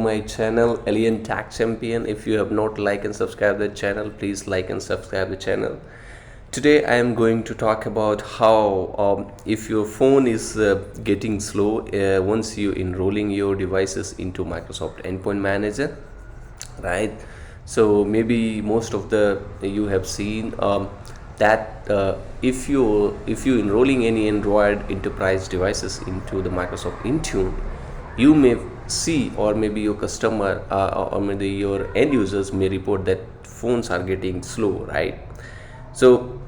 My channel Alien Tech Champion. If you have not like and subscribe the channel, please like and subscribe the channel. Today I am going to talk about how if your phone is getting slow once you enrolling your devices into Microsoft Endpoint Manager, right? So maybe most of the you have seen that if you enrolling any Android enterprise devices into the Microsoft Intune, you may see, or maybe your customer or maybe your end users may report that phones are getting slow, right? So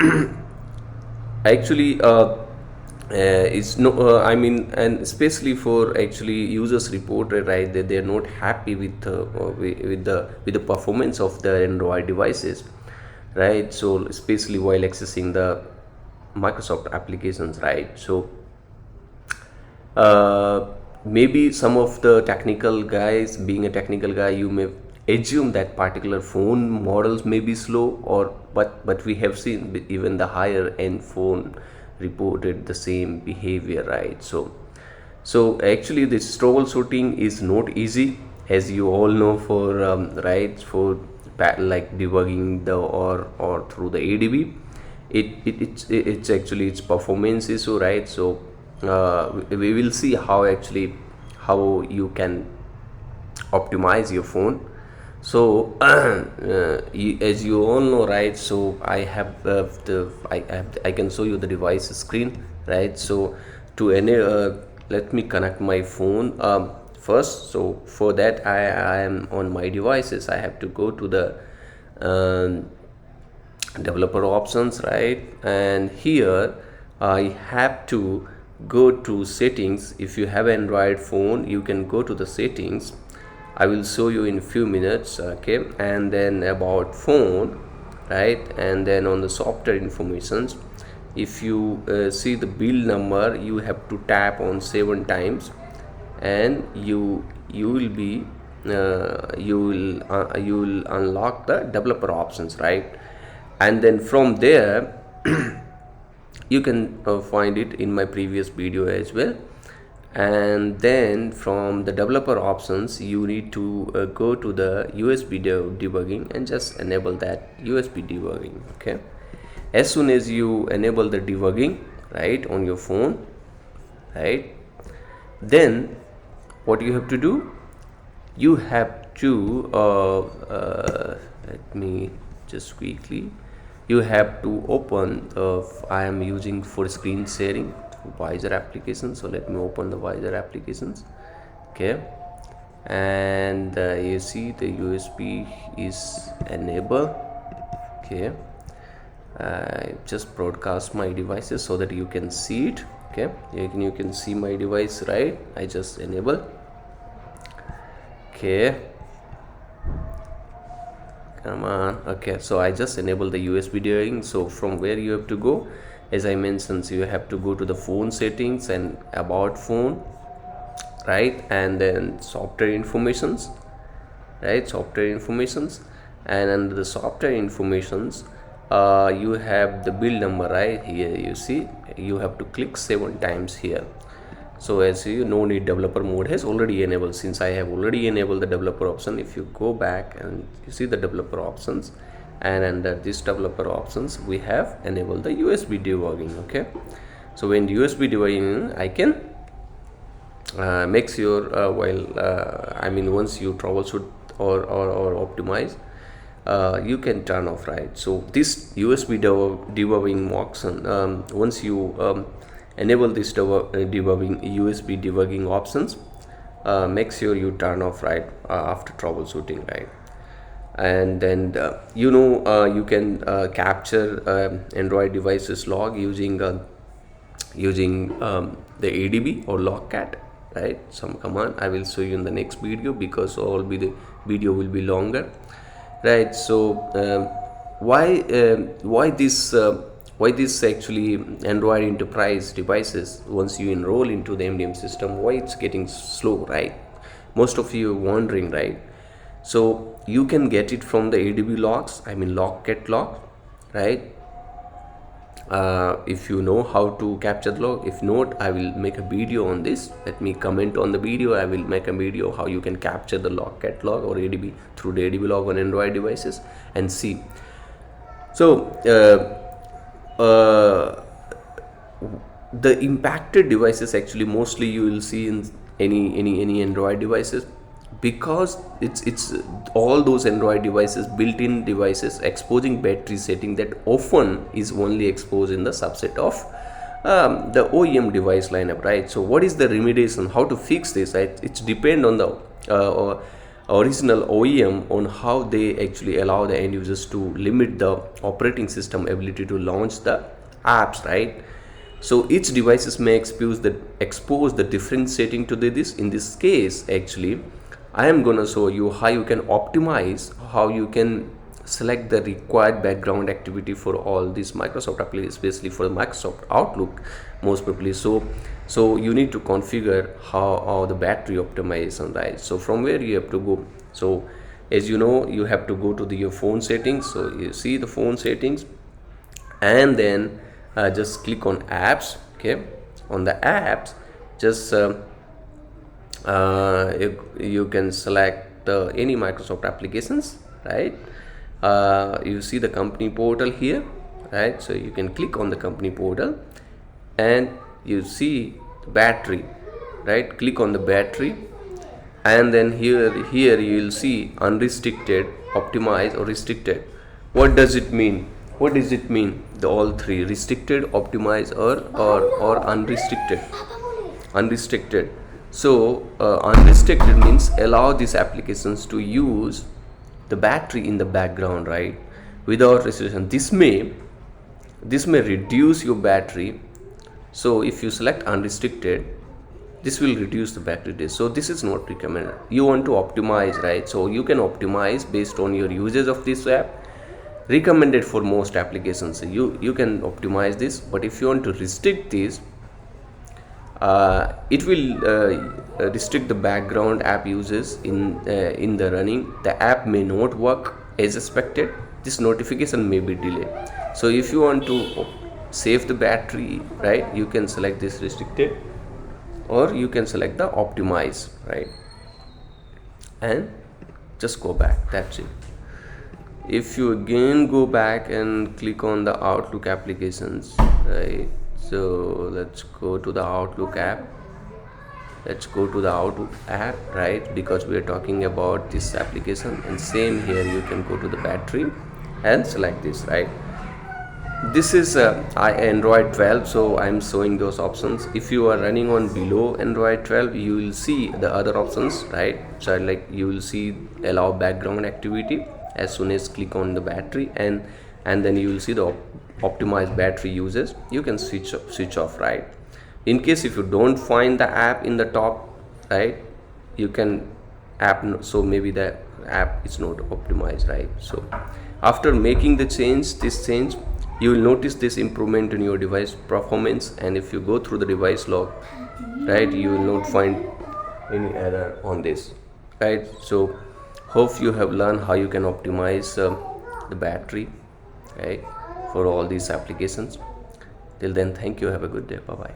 actually it's no I mean, and especially for actually users reported, right, that they are not happy with the performance of the Android devices, right? So especially while accessing the Microsoft applications, right? So uh, maybe some of the technical guys, being a technical guy, you may assume that particular phone models may be slow, or but we have seen even the higher end phone reported the same behavior, right? So actually this troubleshooting is not easy, as you all know, for right, for like debugging the or through the ADB. It's actually its performance issue, right? So we will see how actually how you can optimize your phone. So as you all know, right, so I have I can show you the device screen, right? So to any let me connect my phone first. So for that, I am on my devices. I have to go to the um, developer options, right? And here I have to go to settings. If you have Android phone, you can go to the settings. I will show you in few minutes, okay? And then about phone, right? And then on the software informations, if you see the build number, you have to tap on 7 times, and you will be you will unlock the developer options, right? And then from there you can find it in my previous video as well. And then from the developer options, you need to go to the USB debugging and just enable that USB debugging, okay? As soon as you enable the debugging, right, on your phone, right, then what you have to do, you have to let me just quickly, you have to open I am using for screen sharing Visor application. So let me open the Visor applications, okay? And you see the USB is enabled, okay? I just broadcast my devices so that you can see it, okay? You can see my device, right? I just enable, okay? Come on, okay? So I just enable the USB debugging. So from where you have to go, as I mentioned, so you have to go to the phone settings and about phone, right? And then software informations, right? Software informations. And under the software informations, you have the build number, right? Here you see, you have to click 7 times here. So as you know, need developer mode has already enabled. Since I have already enabled the developer option, if you go back and you see the developer options, and under this developer options we have enabled the USB debugging, okay? So when USB debugging, I can make sure I mean, once you troubleshoot or optimize, you can turn off, right? So this USB debugging option, once you enable this debugging USB debugging options, make sure you turn off, right, after troubleshooting, right? And then you can capture Android devices log using the ADB or logcat, right? Some command I will show you in the next video, because all be the video will be longer, right? So why this actually Android enterprise devices, once you enroll into the MDM system, why it's getting slow, right? Most of you are wondering, right? So you can get it from the ADB logs, I mean logcat log, right? if you know how to capture the log. If not, I will make a video on this. Let me comment on the video. I will make a video how you can capture the log catalog or ADB through the ADB log on Android devices and see. So the impacted devices, actually mostly you will see in any Android devices, because it's all those Android devices, built-in devices, exposing battery setting that often is only exposed in the subset of the OEM device lineup, right? So what is the remediation, how to fix this, right? It's depend on the original OEM on how they actually allow the end users to limit the operating system ability to launch the apps, right? So each devices may expose the different setting to this. In this case, actually I am gonna show you how you can optimize, how you can select the required background activity for all these Microsoft applications, especially for Microsoft Outlook most probably. So you need to configure how the battery optimization, right? So from where you have to go, so as you know, you have to go to your phone settings. So you see the phone settings, and then just click on apps. Okay, on the apps, just you can select any Microsoft applications, right? You see the company portal here, right? So you can click on the company portal and you see battery, right? Click on the battery, and then here you will see unrestricted, optimize, or restricted. What does it mean? What does it mean? The all three: restricted, optimize, or unrestricted. Unrestricted. So unrestricted means allow these applications to use the battery in the background, right, without restriction. This may reduce your battery. So if you select unrestricted, this will reduce the battery days. So this is not recommended. You want to optimize, right? So you can optimize based on your usage of this app. Recommended for most applications. So you can optimize this, but if you want to restrict this, it will restrict the background app uses in the running. The app may not work as expected. This notification may be delayed. So if you want to save the battery, right, you can select this restricted, or you can select the optimize, right, and just go back. That's it. If you again go back and click on the Outlook applications, right, so let's go to the Outlook app. Right, because we are talking about this application. And same here, you can go to the battery and select this, right? This is Android 12, so I'm showing those options. If you are running on below Android 12, you will see the other options, right? So like you will see allow background activity as soon as click on the battery, and then you will see the optimized battery uses. You can switch off, right? In case if you don't find the app in the top, right, you can so maybe the app is not optimized, right? So after making this change, you will notice this improvement in your device performance. And if you go through the device log, right, you will not find any error on this, right? So hope you have learned how you can optimize the battery, right, for all these applications. Till then, thank you. Have a good day. Bye bye.